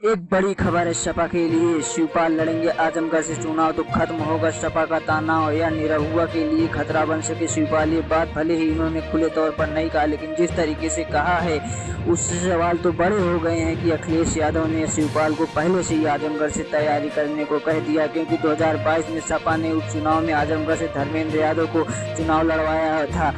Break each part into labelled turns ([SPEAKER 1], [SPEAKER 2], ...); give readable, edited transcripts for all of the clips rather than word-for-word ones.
[SPEAKER 1] एक बड़ी खबर है सपा के लिए। शिवपाल लड़ेंगे आजमगढ़ से चुनाव तो खत्म होगा सपा का तनाव या निरहुआ के लिए खतरा बन सके शिवपाल। ये बात भले ही इन्होंने खुले तौर पर नहीं कहा, लेकिन जिस तरीके से कहा है उससे सवाल तो बड़े हो गए हैं कि अखिलेश यादव ने शिवपाल को पहले से ही आजमगढ़ से तैयारी करने को कह दिया, क्योंकि 2022 में सपा ने उपचुनाव में आजमगढ़ से धर्मेंद्र यादव को चुनाव लड़वाया था।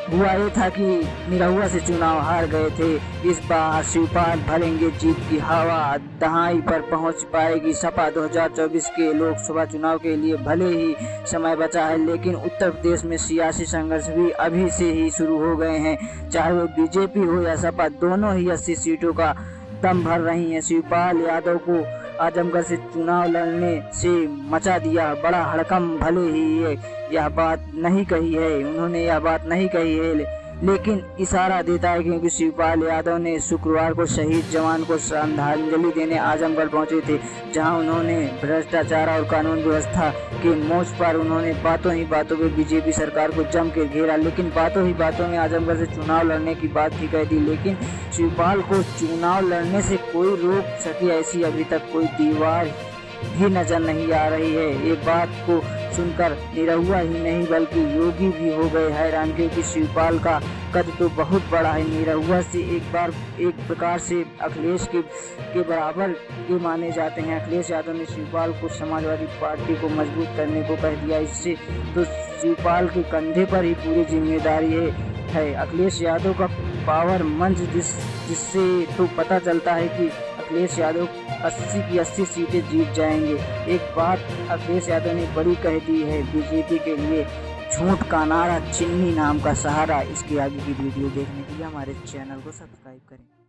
[SPEAKER 1] हुआ ये था कि निरहुआ से चुनाव हार गए थे। इस बार शिवपाल भरेंगे जीत की हवा, दहाई पर पहुंच पाएगी सपा। 2024 के लोकसभा चुनाव के लिए भले ही समय बचा है, लेकिन उत्तर प्रदेश में सियासी संघर्ष भी अभी से ही शुरू हो गए हैं। चाहे वो बीजेपी हो या सपा, दोनों ही 80 सीटों का दम भर रही हैं। शिवपाल यादव को आजमगढ़ से चुनाव लड़ने से मचा दिया बड़ा हड़कंप। भले ही यह बात नहीं कही है, उन्होंने यह बात नहीं कही है, लेकिन इशारा देता है, क्योंकि शिवपाल यादव ने शुक्रवार को शहीद जवान को श्रद्धांजलि देने आजमगढ़ पहुंचे थे, जहां उन्होंने भ्रष्टाचार और कानून व्यवस्था के मोर्च पर उन्होंने बातों ही बातों में बीजेपी सरकार को जम के घेरा, लेकिन बातों ही बातों में आजमगढ़ से चुनाव लड़ने की बात भी कह दी। लेकिन शिवपाल को चुनाव लड़ने से कोई रोक सके ऐसी अभी तक कोई दीवार भी नजर नहीं आ रही है। ये बात को सुनकर निरहुआ ही नहीं बल्कि योगी भी हो गए हैरान, क्योंकि शिवपाल का कद तो बहुत बड़ा है। निरहुआ से एक प्रकार से अखिलेश के बराबर के माने जाते हैं। अखिलेश यादव ने शिवपाल को समाजवादी पार्टी को मजबूत करने को कह दिया, इससे तो शिवपाल के कंधे पर ही पूरी जिम्मेदारी है। अखिलेश यादव का पावर मंच जिससे तो पता चलता है कि अखिलेश यादव 80 की 80 सीटें जीत जाएंगे। एक बात अखिलेश यादव ने बड़ी कह दी है बीजेपी के लिए, झूठ का नारा चिन्नी नाम का सहारा। इसके आगे की वीडियो देखने के लिए हमारे चैनल को सब्सक्राइब करें।